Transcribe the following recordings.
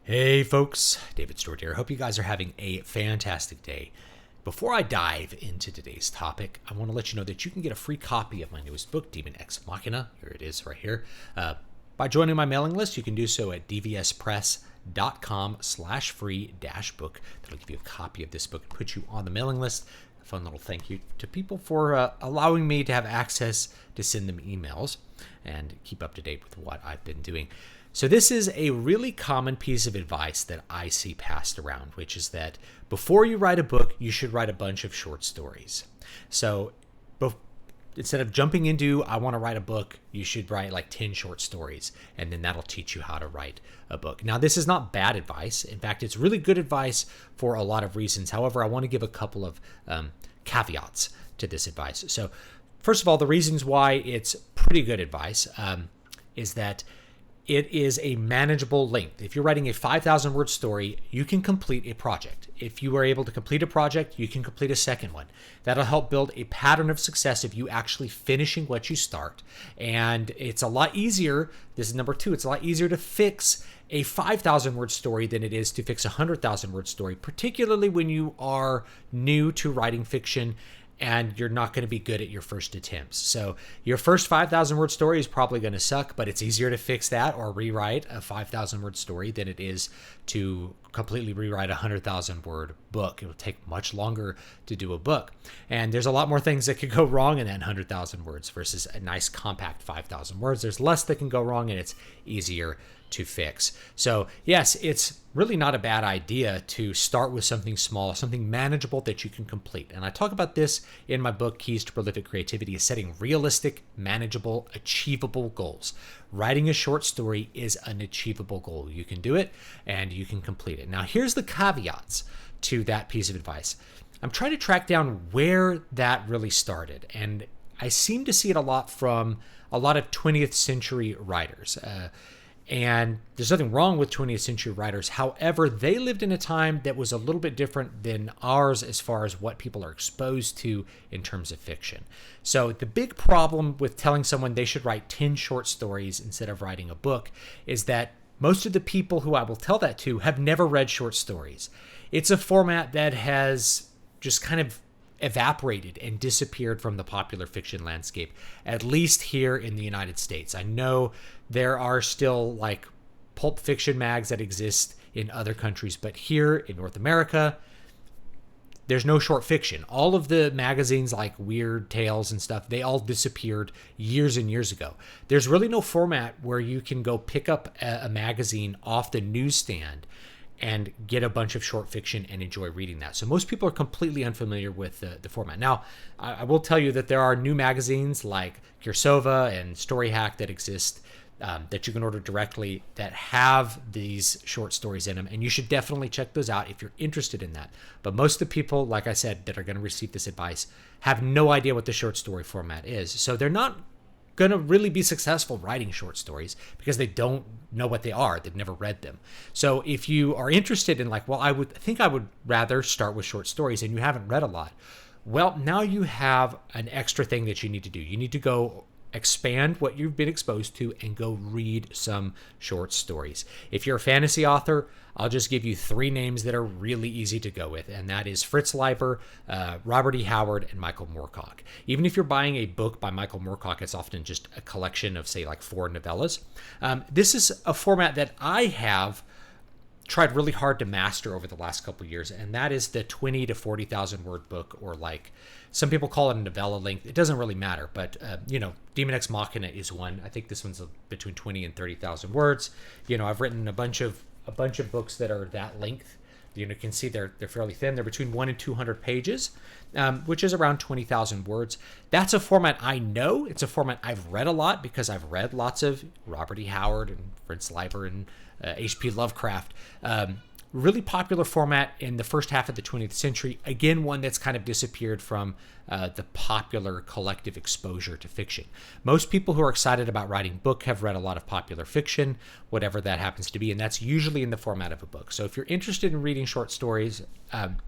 Hey folks, David Stewart here. Hope you guys are having a fantastic day. Before I dive into today's topic, I want to let you know that you can get a free copy of my newest book, Demon Ex Machina. Here it is right here. By joining my mailing list, you can do so at dvspress.com/free-book. That'll give you a copy of this book and put you on the mailing list. A fun little thank you to people for allowing me to have access to send them emails and keep up to date with what I've been doing. So this is a really common piece of advice that I see passed around, which is that before you write a book, you should write a bunch of short stories. So instead of jumping into, I want to write a book, you should write like 10 short stories, and then that'll teach you how to write a book. Now, this is not bad advice. In fact, it's really good advice for a lot of reasons. However, I want to give a couple of caveats to this advice. So first of all, the reasons why it's pretty good advice is that it is a manageable length. If you're writing a 5,000 word story, you can complete a project. If you are able to complete a project, you can complete a second one. That'll help build a pattern of success of you actually finishing what you start. And it's a lot easier, this is number two, it's a lot easier to fix a 5,000 word story than it is to fix a 100,000 word story, particularly when you are new to writing fiction and you're not going to be good at your first attempts. So your first 5,000 word story is probably going to suck, but it's easier to fix that or rewrite a 5,000 word story than it is to completely rewrite a 100,000 word book. It will take much longer to do a book. And there's a lot more things that could go wrong in that 100,000 words versus a nice compact 5,000 words. There's less that can go wrong and it's easier to fix. So yes, it's really not a bad idea to start with something small, something manageable that you can complete. And I talk about this in my book, Keys to Prolific Creativity, is setting realistic, manageable, achievable goals. Writing a short story is an achievable goal. You can do it and you can complete it. Now, here's the caveats to that piece of advice. I'm trying to track down where that really started. And I seem to see it a lot from a lot of 20th century writers. And there's nothing wrong with 20th century writers. However, they lived in a time that was a little bit different than ours as far as what people are exposed to in terms of fiction. So the big problem with telling someone they should write 10 short stories instead of writing a book is that most of the people who I will tell that to have never read short stories. It's a format that has just kind of evaporated and disappeared from the popular fiction landscape, at least here in the United States. I know there are still like pulp fiction mags that exist in other countries, but here in North America, there's no short fiction. All of the magazines like Weird Tales and stuff, they all disappeared years and years ago. There's really no format where you can go pick up a magazine off the newsstand and get a bunch of short fiction and enjoy reading that. So most people are completely unfamiliar with the format. Now, I will tell you that there are new magazines like Cursova and Story Hack that exist that you can order directly that have these short stories in them. And you should definitely check those out if you're interested in that. But most of the people, like I said, that are going to receive this advice have no idea what the short story format is. So they're not going to really be successful writing short stories because they don't know what they are. They've never read them. So if you are interested in like, well, I would rather start with short stories and you haven't read a lot. Well, now you have an extra thing that you need to do. You need to go expand what you've been exposed to and go read some short stories. If you're a fantasy author, I'll just give you three names that are really easy to go with, and that is Fritz Leiber, Robert E. Howard, and Michael Moorcock. Even if you're buying a book by Michael Moorcock, it's often just a collection of, say, like 4 novellas. This is a format that I have tried really hard to master over the last couple of years, and that is the 20 to 40,000 word book, or like some people call it a novella length. It doesn't really matter, but Demon Ex Machina is one. I think this one's between 20 and 30,000 words. I've written a bunch of books that are that length. You can see they're fairly thin. They're between 1 and 200 pages, which is around 20,000 words. That's a format I know. It's a format I've read a lot because I've read lots of Robert E. Howard and Fritz Leiber and H.P. Lovecraft. Really popular format in the first half of the 20th century. Again, one that's kind of disappeared from the popular collective exposure to fiction. Most people who are excited about writing book have read a lot of popular fiction, whatever that happens to be, and that's usually in the format of a book. So if you're interested in reading short stories,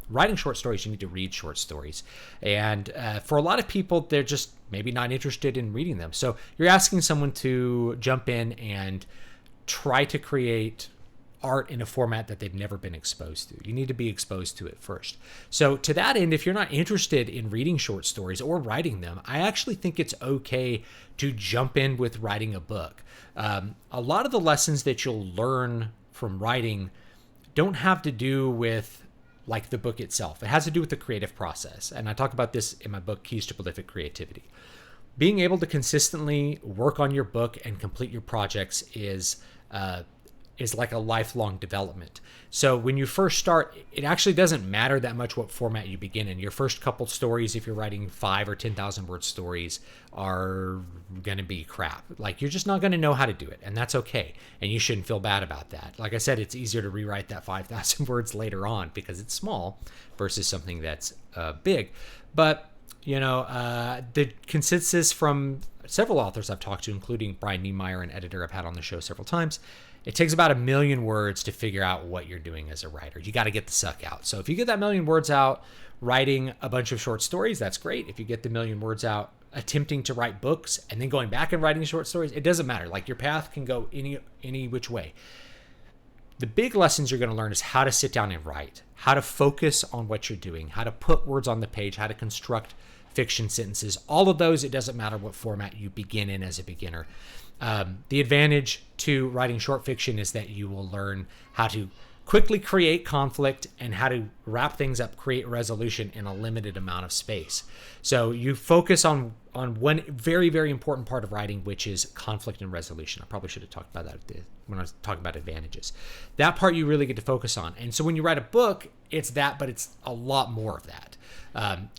writing short stories, you need to read short stories. And for a lot of people, they're just maybe not interested in reading them. So you're asking someone to jump in and try to create art in a format that they've never been exposed to. You need to be exposed to it first. So to that end, if you're not interested in reading short stories or writing them, I actually think it's okay to jump in with writing a book. A lot of the lessons that you'll learn from writing don't have to do with like the book itself. It has to do with the creative process. And I talk about this in my book, Keys to Prolific Creativity. Being able to consistently work on your book and complete your projects is like a lifelong development. So when you first start, it actually doesn't matter that much what format you begin in. Your first couple stories, if you're writing 5 or 10,000 word stories, are going to be crap. Like, you're just not going to know how to do it, and that's okay. And you shouldn't feel bad about that. Like I said, it's easier to rewrite that 5,000 words later on because it's small versus something that's big. But the consensus from several authors I've talked to, including Brian Niemeyer, an editor I've had on the show several times, it takes about 1 million words to figure out what you're doing as a writer. You got to get the suck out. So if you get that 1 million words out writing a bunch of short stories, that's great. If you get the 1 million words out attempting to write books and then going back and writing short stories, it doesn't matter. Like, your path can go any which way. The big lessons you're going to learn is how to sit down and write, how to focus on what you're doing, how to put words on the page, how to construct fiction sentences. All of those, it doesn't matter what format you begin in as a beginner. The advantage to writing short fiction is that you will learn how to quickly create conflict and how to wrap things up, create resolution in a limited amount of space. So you focus on one very, very important part of writing, which is conflict and resolution. I probably should have talked about that when I was talking about advantages. That part you really get to focus on. And so when you write a book, it's that, but it's a lot more of that.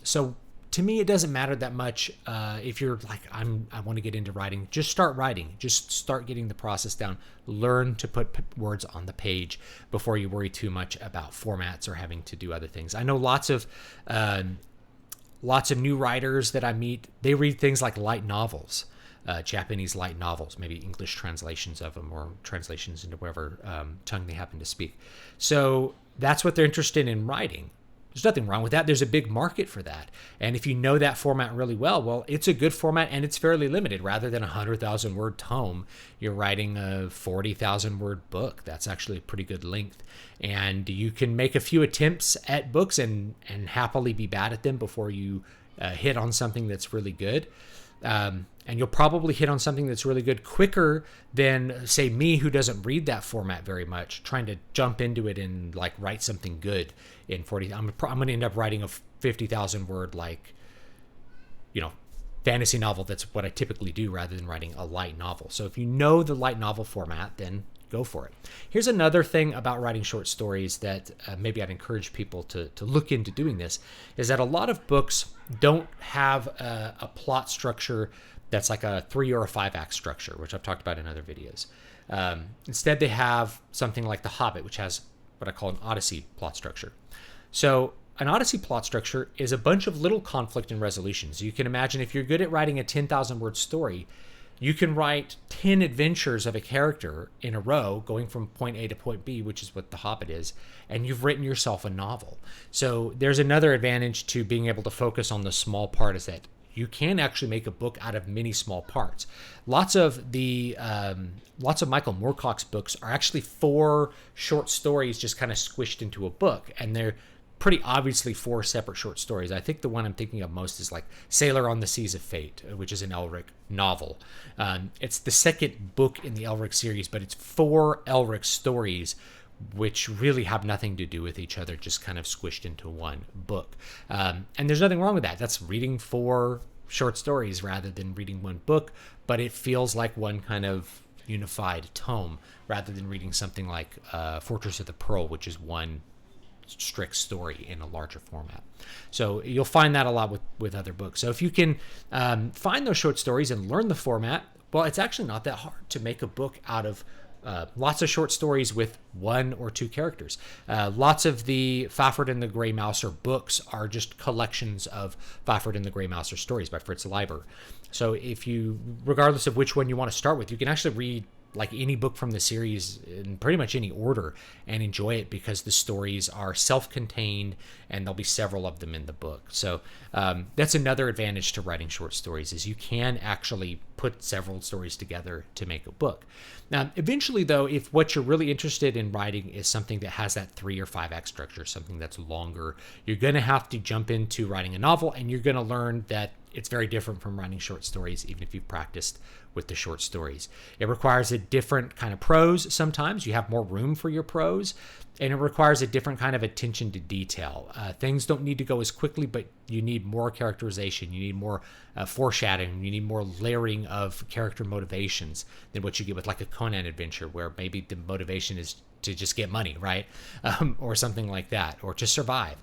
So to me, it doesn't matter that much if you're like, I want to get into writing. Just start writing. Just start getting the process down. Learn to put words on the page before you worry too much about formats or having to do other things. I know lots of new writers that I meet. They read things like light novels, Japanese light novels, maybe English translations of them or translations into whatever tongue they happen to speak. So that's what they're interested in writing. There's nothing wrong with that. There's a big market for that. And if you know that format really well, it's a good format and it's fairly limited. Rather than a 100,000 word tome, you're writing a 40,000 word book. That's actually a pretty good length. And you can make a few attempts at books and happily be bad at them before you hit on something that's really good. And you'll probably hit on something that's really good quicker than, say, me, who doesn't read that format very much, trying to jump into it and like write something good in 40. I'm going to end up writing a 50,000 word fantasy novel. That's what I typically do rather than writing a light novel. So if you know the light novel format, then go for it. Here's another thing about writing short stories that maybe I'd encourage people to look into doing this, is that a lot of books don't have a plot structure that's like a 3 or a 5 act structure, which I've talked about in other videos. Instead, they have something like The Hobbit, which has what I call an Odyssey plot structure. So an Odyssey plot structure is a bunch of little conflict and resolutions. You can imagine if you're good at writing a 10,000 word story, you can write 10 adventures of a character in a row going from point A to point B, which is what The Hobbit is, and you've written yourself a novel. So there's another advantage to being able to focus on the small part, is that you can actually make a book out of many small parts. Lots of Michael Moorcock's books are actually 4 short stories just kind of squished into a book, and they're pretty obviously 4 separate short stories. I think the one I'm thinking of most is like Sailor on the Seas of Fate, which is an Elric novel. It's the second book in the Elric series, but it's 4 Elric stories which really have nothing to do with each other, just kind of squished into one book. And there's nothing wrong with that. That's reading 4 short stories rather than reading one book, but it feels like one kind of unified tome rather than reading something like Fortress of the Pearl, which is one strict story in a larger format. So you'll find that a lot with other books. So if you can find those short stories and learn the format, well, it's actually not that hard to make a book out of lots of short stories with 1 or 2 characters. Lots of the Fafhrd and the Grey Mouser books are just collections of Fafhrd and the Grey Mouser stories by Fritz Leiber. So if you, regardless of which one you want to start with, you can actually read like any book from the series in pretty much any order and enjoy it, because the stories are self-contained and there'll be several of them in the book. So that's another advantage to writing short stories, is you can actually put several stories together to make a book. Now, eventually, though, if what you're really interested in writing is something that has that 3 or 5 act structure, something that's longer, you're going to have to jump into writing a novel, and you're going to learn that it's very different from writing short stories, even if you've practiced with the short stories. It requires a different kind of prose sometimes. You have more room for your prose, and it requires a different kind of attention to detail. Things don't need to go as quickly, but you need more characterization. You need more foreshadowing. You need more layering of character motivations than what you get with like a Conan adventure, where maybe the motivation is to just get money, right? Or something like that, or to survive.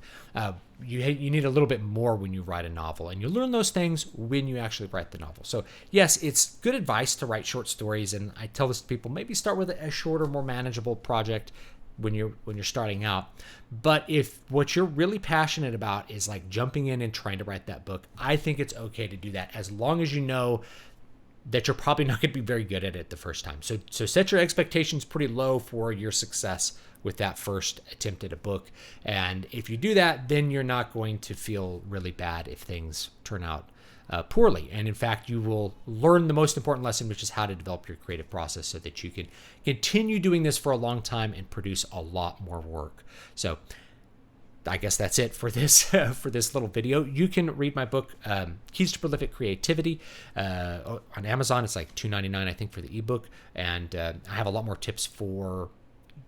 You need a little bit more when you write a novel, and you learn those things when you actually write the novel. So yes, it's good advice to write short stories, and I tell this to people, maybe start with a shorter, more manageable project when you're starting out. But if what you're really passionate about is like jumping in and trying to write that book, I think it's okay to do that, as long as you know that you're probably not going to be very good at it the first time. So set your expectations pretty low for your success with that first attempt at a book. And if you do that, then you're not going to feel really bad if things turn out poorly. And in fact, you will learn the most important lesson, which is how to develop your creative process so that you can continue doing this for a long time and produce a lot more work. So I guess that's it for this for this little video. You can read my book, Keys to Prolific Creativity, on Amazon. It's like $2.99, I think, for the ebook. And I have a lot more tips for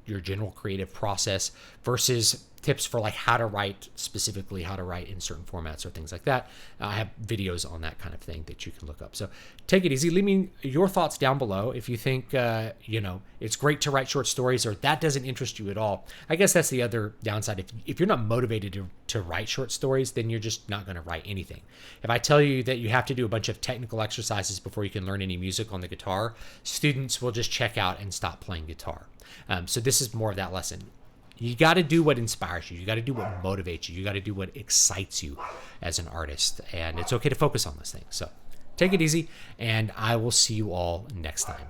your general creative process versus tips for like how to write, specifically how to write in certain formats or things like that. I have videos on that kind of thing that you can look up. So take it easy. Leave me your thoughts down below. If you think, it's great to write short stories, or that doesn't interest you at all. I guess that's the other downside. If you're not motivated to write short stories, then you're just not going to write anything. If I tell you that you have to do a bunch of technical exercises before you can learn any music on the guitar, students will just check out and stop playing guitar. So this is more of that lesson. You got to do what inspires you. You got to do what motivates you. You got to do what excites you as an artist. And it's okay to focus on those things. So take it easy, and I will see you all next time.